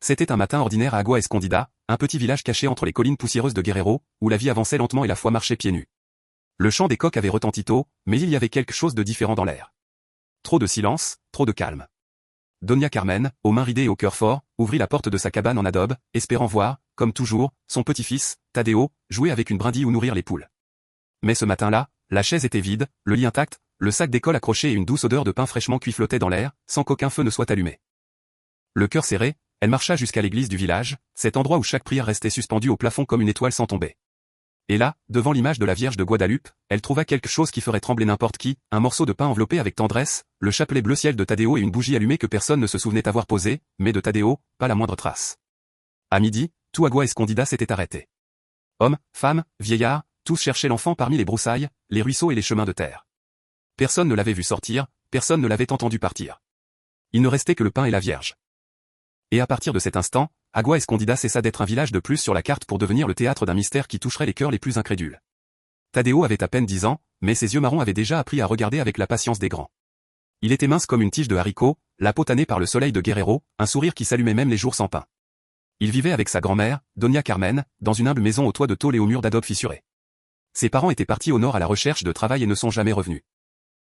C'était un matin ordinaire à Agua Escondida, un petit village caché entre les collines poussiéreuses de Guerrero, où la vie avançait lentement et la foi marchait pieds nus. Le chant des coqs avait retenti tôt, mais il y avait quelque chose de différent dans l'air. Trop de silence, trop de calme. Doña Carmen, aux mains ridées et au cœur fort, ouvrit la porte de sa cabane en adobe, espérant voir, comme toujours, son petit-fils, Tadeo, jouer avec une brindille ou nourrir les poules. Mais ce matin-là, la chaise était vide, le lit intact, le sac d'école accroché et une douce odeur de pain fraîchement cuit flottait dans l'air, sans qu'aucun feu ne soit allumé. Le cœur serré, elle marcha jusqu'à l'église du village, cet endroit où chaque prière restait suspendue au plafond comme une étoile sans tomber. Et là, devant l'image de la Vierge de Guadalupe, elle trouva quelque chose qui ferait trembler n'importe qui, un morceau de pain enveloppé avec tendresse, le chapelet bleu ciel de Tadeo et une bougie allumée que personne ne se souvenait avoir posée, mais de Tadeo, pas la moindre trace. À midi, tout Agua Escondida s'était arrêté. Hommes, femmes, vieillards, tous cherchaient l'enfant parmi les broussailles, les ruisseaux et les chemins de terre. Personne ne l'avait vu sortir, personne ne l'avait entendu partir. Il ne restait que le pain et la Vierge. Et à partir de cet instant, Agua Escondida cessa d'être un village de plus sur la carte pour devenir le théâtre d'un mystère qui toucherait les cœurs les plus incrédules. Tadeo avait à peine 10 ans, mais ses yeux marrons avaient déjà appris à regarder avec la patience des grands. Il était mince comme une tige de haricot, la peau tannée par le soleil de Guerrero, un sourire qui s'allumait même les jours sans pain. Il vivait avec sa grand-mère, Doña Carmen, dans une humble maison au toit de tôle et aux murs d'adobe fissurés. Ses parents étaient partis au nord à la recherche de travail et ne sont jamais revenus.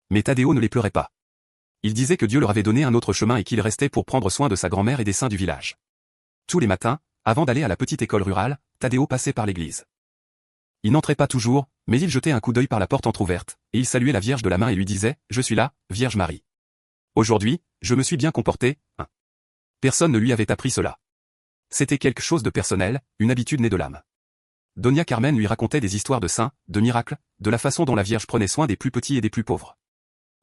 Mais Tadeo ne les pleurait pas. Il disait que Dieu leur avait donné un autre chemin et qu'il restait pour prendre soin de sa grand-mère et des saints du village. Tous les matins, avant d'aller à la petite école rurale, Tadeo passait par l'église. Il n'entrait pas toujours, mais il jetait un coup d'œil par la porte entr'ouverte, et il saluait la Vierge de la main et lui disait « Je suis là, Vierge Marie. Aujourd'hui, je me suis bien comporté, hein. » Personne ne lui avait appris cela. C'était quelque chose de personnel, une habitude née de l'âme. Doña Carmen lui racontait des histoires de saints, de miracles, de la façon dont la Vierge prenait soin des plus petits et des plus pauvres.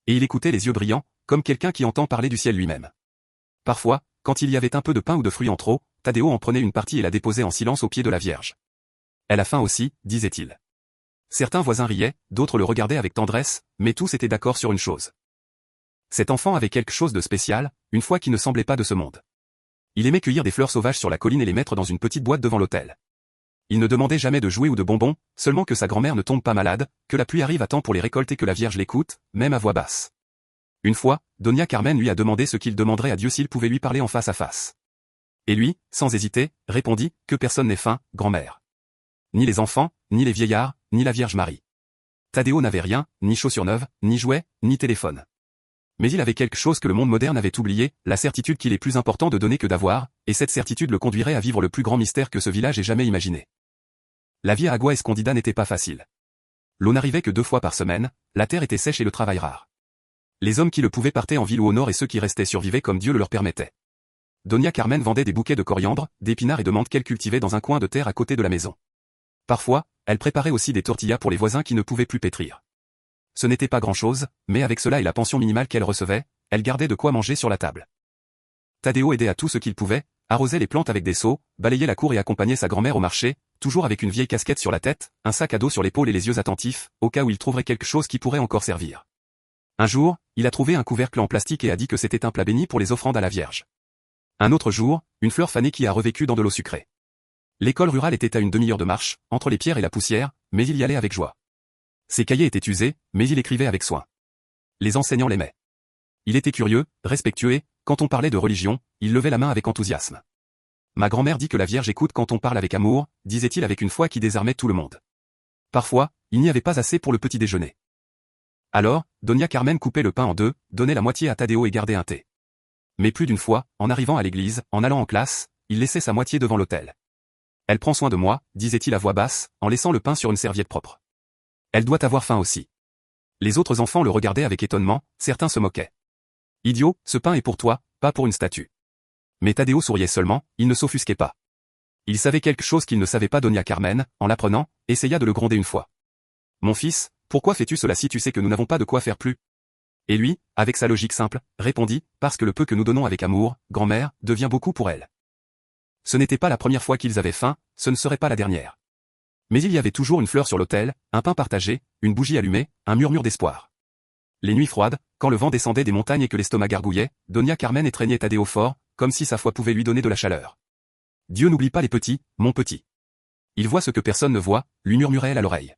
Et il écoutait les yeux brillants, comme quelqu'un qui entend parler du ciel lui-même. Parfois, quand il y avait un peu de pain ou de fruits en trop, Tadeo en prenait une partie et la déposait en silence aux pieds de la Vierge. Elle a faim aussi, disait-il. Certains voisins riaient, d'autres le regardaient avec tendresse, mais tous étaient d'accord sur une chose. Cet enfant avait quelque chose de spécial, une foi qui ne semblait pas de ce monde. Il aimait cueillir des fleurs sauvages sur la colline et les mettre dans une petite boîte devant l'autel. Il ne demandait jamais de jouets ou de bonbons, seulement que sa grand-mère ne tombe pas malade, que la pluie arrive à temps pour les récolter, que la Vierge l'écoute, même à voix basse. Une fois, Doña Carmen lui a demandé ce qu'il demanderait à Dieu s'il pouvait lui parler en face à face. Et lui, sans hésiter, répondit « Que personne n'ait faim, grand-mère. Ni les enfants, ni les vieillards, ni la Vierge Marie. » Tadeo n'avait rien, ni chaussures neuves, ni jouets, ni téléphone. Mais il avait quelque chose que le monde moderne avait oublié, la certitude qu'il est plus important de donner que d'avoir, et cette certitude le conduirait à vivre le plus grand mystère que ce village ait jamais imaginé. La vie à Agua Escondida n'était pas facile. L'eau n'arrivait que 2 fois par semaine, la terre était sèche et le travail rare. Les hommes qui le pouvaient partaient en ville ou au nord et ceux qui restaient survivaient comme Dieu le leur permettait. Doña Carmen vendait des bouquets de coriandre, d'épinards et de menthe qu'elle cultivait dans un coin de terre à côté de la maison. Parfois, elle préparait aussi des tortillas pour les voisins qui ne pouvaient plus pétrir. Ce n'était pas grand-chose, mais avec cela et la pension minimale qu'elle recevait, elle gardait de quoi manger sur la table. Tadeo aidait à tout ce qu'il pouvait, arrosait les plantes avec des seaux, balayait la cour et accompagnait sa grand-mère au marché, toujours avec une vieille casquette sur la tête, un sac à dos sur l'épaule et les yeux attentifs, au cas où il trouverait quelque chose qui pourrait encore servir. Un jour, il a trouvé un couvercle en plastique et a dit que c'était un plat béni pour les offrandes à la Vierge. Un autre jour, une fleur fanée qui a revécu dans de l'eau sucrée. L'école rurale était à une demi-heure de marche, entre les pierres et la poussière, mais il y allait avec joie. Ses cahiers étaient usés, mais il écrivait avec soin. Les enseignants l'aimaient. Il était curieux, respectueux et, quand on parlait de religion, il levait la main avec enthousiasme. Ma grand-mère dit que la Vierge écoute quand on parle avec amour, disait-il avec une foi qui désarmait tout le monde. Parfois, il n'y avait pas assez pour le petit déjeuner. Alors, Doña Carmen coupait le pain en 2, donnait la moitié à Tadeo et gardait un thé. Mais plus d'une fois, en arrivant à l'église, en allant en classe, il laissait sa moitié devant l'autel. Elle prend soin de moi, disait-il à voix basse, en laissant le pain sur une serviette propre. Elle doit avoir faim aussi. Les autres enfants le regardaient avec étonnement, certains se moquaient. Idiot, ce pain est pour toi, pas pour une statue. Mais Tadeo souriait seulement, il ne s'offusquait pas. Il savait quelque chose qu'il ne savait pas. Doña Carmen, en l'apprenant, essaya de le gronder une fois. Mon fils, pourquoi fais-tu cela si tu sais que nous n'avons pas de quoi faire plus? Et lui, avec sa logique simple, répondit, parce que le peu que nous donnons avec amour, grand-mère, devient beaucoup pour elle. Ce n'était pas la première fois qu'ils avaient faim, ce ne serait pas la dernière. Mais il y avait toujours une fleur sur l'autel, un pain partagé, une bougie allumée, un murmure d'espoir. Les nuits froides, quand le vent descendait des montagnes et que l'estomac gargouillait, Doña Carmen étreignait Tadeo fort, comme si sa foi pouvait lui donner de la chaleur. Dieu n'oublie pas les petits, mon petit. Il voit ce que personne ne voit, lui murmurait-elle à l'oreille.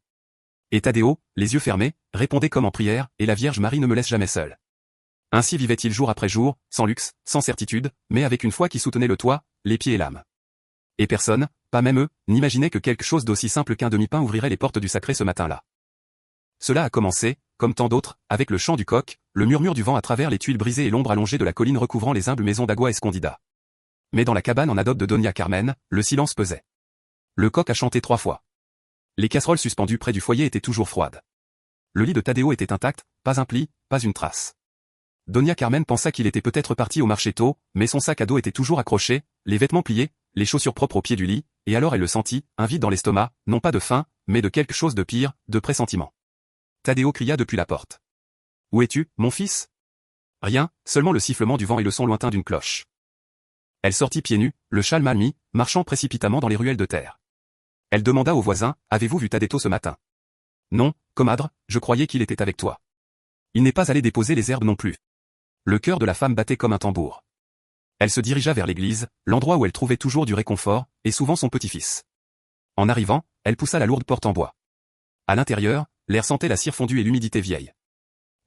Et Tadeo, les yeux fermés, répondait comme en prière, et la Vierge Marie ne me laisse jamais seul. Ainsi vivait-il jour après jour, sans luxe, sans certitude, mais avec une foi qui soutenait le toit, les pieds et l'âme. Et personne, pas même eux, n'imaginait que quelque chose d'aussi simple qu'un demi-pain ouvrirait les portes du sacré ce matin-là. Cela a commencé, comme tant d'autres, avec le chant du coq, le murmure du vent à travers les tuiles brisées et l'ombre allongée de la colline recouvrant les humbles maisons d'Agua Escondida. Mais dans la cabane en adobe de Doña Carmen, le silence pesait. Le coq a chanté 3 fois. Les casseroles suspendues près du foyer étaient toujours froides. Le lit de Tadeo était intact, pas un pli, pas une trace. Doña Carmen pensa qu'il était peut-être parti au marché tôt, mais son sac à dos était toujours accroché, les vêtements pliés, les chaussures propres au pied du lit, et alors elle le sentit, un vide dans l'estomac, non pas de faim, mais de quelque chose de pire, de pressentiment. Tadeo cria depuis la porte. « Où es-tu, mon fils ?» Rien, seulement le sifflement du vent et le son lointain d'une cloche. Elle sortit pieds nus, le châle mal mis, marchant précipitamment dans les ruelles de terre. Elle demanda aux voisins, « Avez-vous vu Tadeto ce matin ?»« Non, comadre, je croyais qu'il était avec toi. » Il n'est pas allé déposer les herbes non plus. Le cœur de la femme battait comme un tambour. Elle se dirigea vers l'église, l'endroit où elle trouvait toujours du réconfort, et souvent son petit-fils. En arrivant, elle poussa la lourde porte en bois. À l'intérieur, l'air sentait la cire fondue et l'humidité vieille.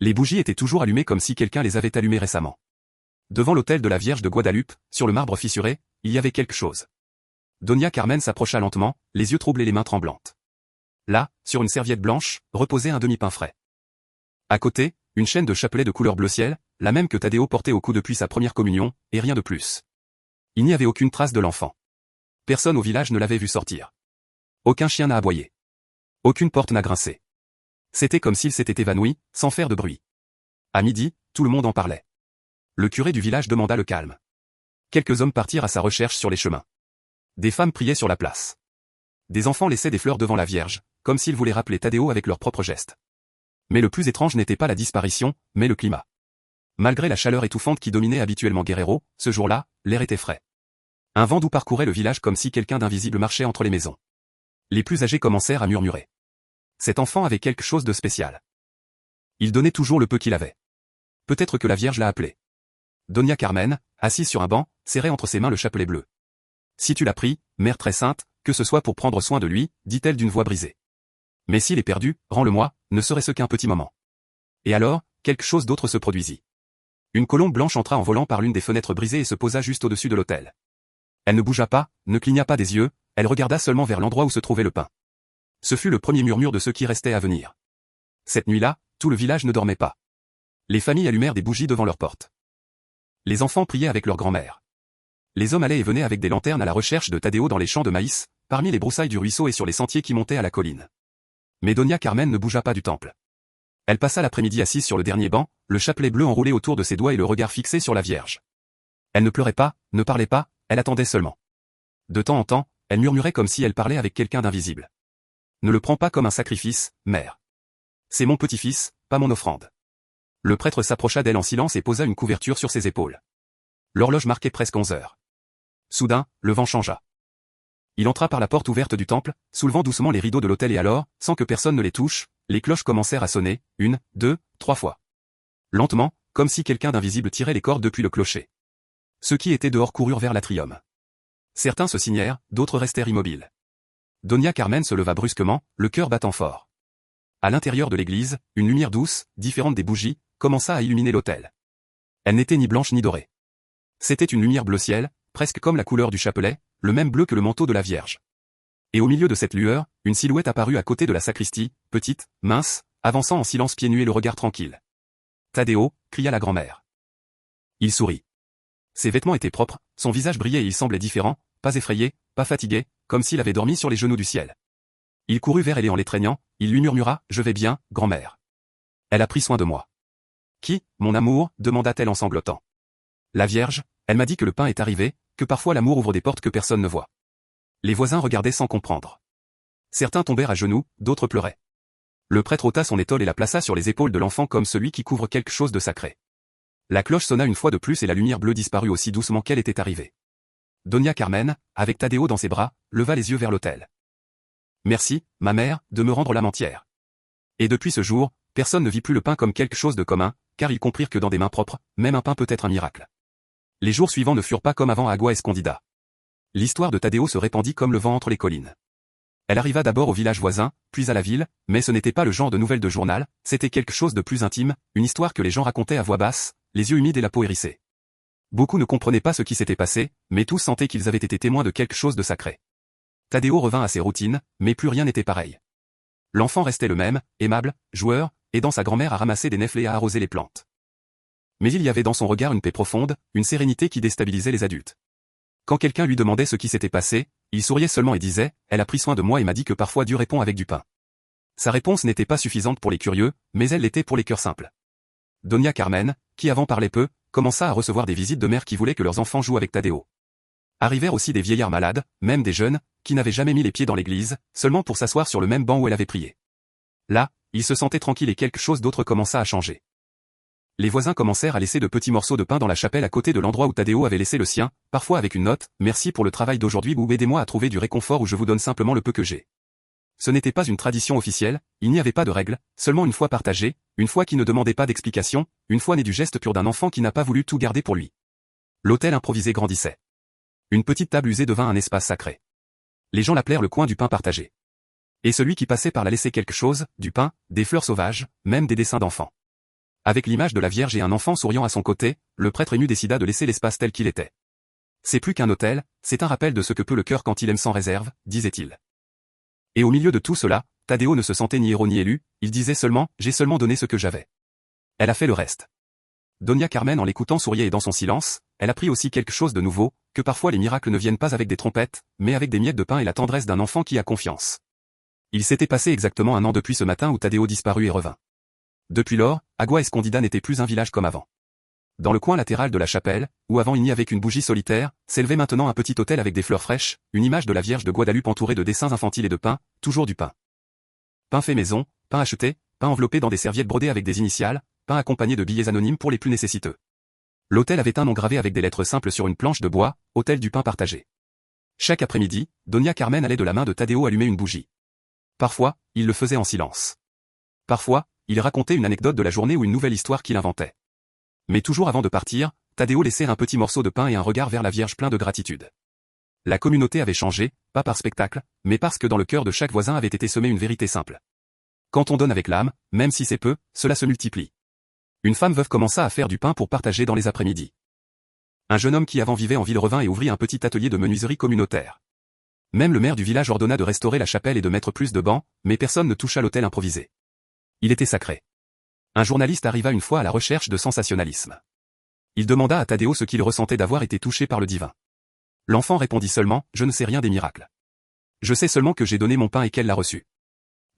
Les bougies étaient toujours allumées comme si quelqu'un les avait allumées récemment. Devant l'autel de la Vierge de Guadalupe, sur le marbre fissuré, il y avait quelque chose. Doña Carmen s'approcha lentement, les yeux troublés et les mains tremblantes. Là, sur une serviette blanche, reposait un demi-pain frais. À côté, une chaîne de chapelet de couleur bleu ciel, la même que Tadeo portait au cou depuis sa première communion, et rien de plus. Il n'y avait aucune trace de l'enfant. Personne au village ne l'avait vu sortir. Aucun chien n'a aboyé. Aucune porte n'a grincé. C'était comme s'il s'était évanoui, sans faire de bruit. À midi, tout le monde en parlait. Le curé du village demanda le calme. Quelques hommes partirent à sa recherche sur les chemins. Des femmes priaient sur la place. Des enfants laissaient des fleurs devant la Vierge, comme s'ils voulaient rappeler Tadeo avec leurs propres gestes. Mais le plus étrange n'était pas la disparition, mais le climat. Malgré la chaleur étouffante qui dominait habituellement Guerrero, ce jour-là, l'air était frais. Un vent doux parcourait le village comme si quelqu'un d'invisible marchait entre les maisons. Les plus âgés commencèrent à murmurer. Cet enfant avait quelque chose de spécial. Il donnait toujours le peu qu'il avait. Peut-être que la Vierge l'a appelé. Doña Carmen, assise sur un banc, serrait entre ses mains le chapelet bleu. « Si tu l'as pris, mère très sainte, que ce soit pour prendre soin de lui, dit-elle d'une voix brisée. Mais s'il est perdu, rends-le-moi, ne serait-ce qu'un petit moment. » Et alors, quelque chose d'autre se produisit. Une colombe blanche entra en volant par l'une des fenêtres brisées et se posa juste au-dessus de l'autel. Elle ne bougea pas, ne cligna pas des yeux, elle regarda seulement vers l'endroit où se trouvait le pain. Ce fut le premier murmure de ce qui restait à venir. Cette nuit-là, tout le village ne dormait pas. Les familles allumèrent des bougies devant leurs portes. Les enfants priaient avec leur grand-mère. Les hommes allaient et venaient avec des lanternes à la recherche de Tadeo dans les champs de maïs, parmi les broussailles du ruisseau et sur les sentiers qui montaient à la colline. Mais Doña Carmen ne bougea pas du temple. Elle passa l'après-midi assise sur le dernier banc, le chapelet bleu enroulé autour de ses doigts et le regard fixé sur la Vierge. Elle ne pleurait pas, ne parlait pas, elle attendait seulement. De temps en temps, elle murmurait comme si elle parlait avec quelqu'un d'invisible. Ne le prends pas comme un sacrifice, mère. C'est mon petit-fils, pas mon offrande. Le prêtre s'approcha d'elle en silence et posa une couverture sur ses épaules. L'horloge marquait presque 11 heures. Soudain, le vent changea. Il entra par la porte ouverte du temple, soulevant doucement les rideaux de l'autel et alors, sans que personne ne les touche, les cloches commencèrent à sonner, 1, 2, 3 fois. Lentement, comme si quelqu'un d'invisible tirait les cordes depuis le clocher. Ceux qui étaient dehors coururent vers l'atrium. Certains se signèrent, d'autres restèrent immobiles. Doña Carmen se leva brusquement, le cœur battant fort. À l'intérieur de l'église, une lumière douce, différente des bougies, commença à illuminer l'autel. Elle n'était ni blanche ni dorée. C'était une lumière bleu ciel, presque comme la couleur du chapelet, le même bleu que le manteau de la Vierge. Et au milieu de cette lueur, une silhouette apparut à côté de la sacristie, petite, mince, avançant en silence pieds nus et le regard tranquille. « Tadeo » cria la grand-mère. Il sourit. Ses vêtements étaient propres, son visage brillait et il semblait différent, pas effrayé, pas fatigué, comme s'il avait dormi sur les genoux du ciel. Il courut vers elle et en l'étreignant, il lui murmura « Je vais bien, grand-mère. » Elle a pris soin de moi. « Qui, mon amour ?» demanda-t-elle en sanglotant. « La Vierge, elle m'a dit que le pain est arrivé, que parfois l'amour ouvre des portes que personne ne voit. » Les voisins regardaient sans comprendre. Certains tombèrent à genoux, d'autres pleuraient. Le prêtre ôta son étole et la plaça sur les épaules de l'enfant comme celui qui couvre quelque chose de sacré. La cloche sonna une fois de plus et la lumière bleue disparut aussi doucement qu'elle était arrivée. Doña Carmen, avec Tadeo dans ses bras, leva les yeux vers l'autel. « Merci, ma mère, de me rendre l'âme entière. » Et depuis ce jour, personne ne vit plus le pain comme quelque chose de commun, car ils comprirent que dans des mains propres, même un pain peut être un miracle. Les jours suivants ne furent pas comme avant à Agua Escondida. L'histoire de Tadeo se répandit comme le vent entre les collines. Elle arriva d'abord au village voisin, puis à la ville, mais ce n'était pas le genre de nouvelles de journal, c'était quelque chose de plus intime, une histoire que les gens racontaient à voix basse, les yeux humides et la peau hérissée. Beaucoup ne comprenaient pas ce qui s'était passé, mais tous sentaient qu'ils avaient été témoins de quelque chose de sacré. Tadeo revint à ses routines, mais plus rien n'était pareil. L'enfant restait le même, aimable, joueur, aidant sa grand-mère à ramasser des nèfles et à arroser les plantes. Mais il y avait dans son regard une paix profonde, une sérénité qui déstabilisait les adultes. Quand quelqu'un lui demandait ce qui s'était passé, il souriait seulement et disait « Elle a pris soin de moi et m'a dit que parfois Dieu répond avec du pain ». Sa réponse n'était pas suffisante pour les curieux, mais elle l'était pour les cœurs simples. Doña Carmen, qui avant parlait peu, commença à recevoir des visites de mères qui voulaient que leurs enfants jouent avec Tadeo. Arrivèrent aussi des vieillards malades, même des jeunes, qui n'avaient jamais mis les pieds dans l'église, seulement pour s'asseoir sur le même banc où elle avait prié. Là, ils se sentaient tranquilles et quelque chose d'autre commença à changer. Les voisins commencèrent à laisser de petits morceaux de pain dans la chapelle à côté de l'endroit où Tadeo avait laissé le sien, parfois avec une note « Merci pour le travail d'aujourd'hui ou aidez-moi à trouver du réconfort ou je vous donne simplement le peu que j'ai ». Ce n'était pas une tradition officielle, il n'y avait pas de règle, seulement une foi partagée, une foi qui ne demandait pas d'explication, une foi née du geste pur d'un enfant qui n'a pas voulu tout garder pour lui. L'hôtel improvisé grandissait. Une petite table usée devint un espace sacré. Les gens l'appelèrent le coin du pain partagé. Et celui qui passait par là laissait quelque chose, du pain, des fleurs sauvages, même des dessins d'enfants. Avec l'image de la Vierge et un enfant souriant à son côté, le prêtre ému décida de laisser l'espace tel qu'il était. C'est plus qu'un hôtel, c'est un rappel de ce que peut le cœur quand il aime sans réserve, disait-il. Et au milieu de tout cela, Tadeo ne se sentait ni héros ni élu, il disait seulement « J'ai seulement donné ce que j'avais. Elle a fait le reste ». Doña Carmen en l'écoutant souriait et dans son silence, elle apprit aussi quelque chose de nouveau, que parfois les miracles ne viennent pas avec des trompettes, mais avec des miettes de pain et la tendresse d'un enfant qui a confiance. Il s'était passé exactement un an depuis ce matin où Tadeo disparut et revint. Depuis lors, Agua Escondida n'était plus un village comme avant. Dans le coin latéral de la chapelle, où avant il n'y avait qu'une bougie solitaire, s'élevait maintenant un petit hôtel avec des fleurs fraîches, une image de la Vierge de Guadalupe entourée de dessins infantiles et de pain, toujours du pain. Pain fait maison, pain acheté, pain enveloppé dans des serviettes brodées avec des initiales, pain accompagné de billets anonymes pour les plus nécessiteux. L'hôtel avait un nom gravé avec des lettres simples sur une planche de bois, hôtel du pain partagé. Chaque après-midi, Doña Carmen allait de la main de Tadeo allumer une bougie. Parfois, il le faisait en silence. Parfois, il racontait une anecdote de la journée ou une nouvelle histoire qu'il inventait. Mais toujours avant de partir, Tadeo laissait un petit morceau de pain et un regard vers la Vierge plein de gratitude. La communauté avait changé, pas par spectacle, mais parce que dans le cœur de chaque voisin avait été semée une vérité simple. Quand on donne avec l'âme, même si c'est peu, cela se multiplie. Une femme veuve commença à faire du pain pour partager dans les après-midi. Un jeune homme qui avant vivait en ville revint et ouvrit un petit atelier de menuiserie communautaire. Même le maire du village ordonna de restaurer la chapelle et de mettre plus de bancs, mais personne ne toucha l'hôtel improvisé. Il était sacré. Un journaliste arriva une fois à la recherche de sensationnalisme. Il demanda à Tadeo ce qu'il ressentait d'avoir été touché par le divin. L'enfant répondit seulement « Je ne sais rien des miracles. Je sais seulement que j'ai donné mon pain et qu'elle l'a reçu ».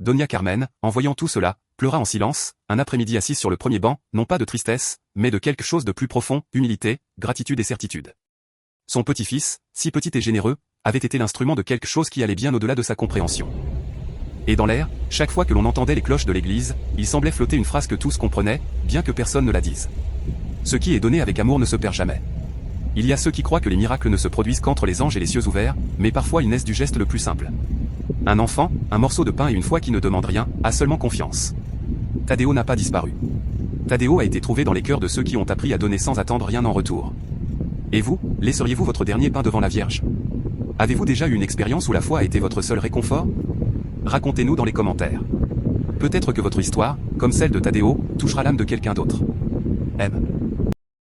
Doña Carmen, en voyant tout cela, pleura en silence, un après-midi assise sur le premier banc, non pas de tristesse, mais de quelque chose de plus profond, humilité, gratitude et certitude. Son petit-fils, si petit et généreux, avait été l'instrument de quelque chose qui allait bien au-delà de sa compréhension. Et dans l'air, chaque fois que l'on entendait les cloches de l'église, il semblait flotter une phrase que tous comprenaient, bien que personne ne la dise. Ce qui est donné avec amour ne se perd jamais. Il y a ceux qui croient que les miracles ne se produisent qu'entre les anges et les cieux ouverts, mais parfois ils naissent du geste le plus simple. Un enfant, un morceau de pain et une foi qui ne demande rien, a seulement confiance. Tadeo n'a pas disparu. Tadeo a été trouvé dans les cœurs de ceux qui ont appris à donner sans attendre rien en retour. Et vous, laisseriez-vous votre dernier pain devant la Vierge? Avez-vous déjà eu une expérience où la foi a été votre seul réconfort? Racontez-nous dans les commentaires. Peut-être que votre histoire, comme celle de Tadeo, touchera l'âme de quelqu'un d'autre. M.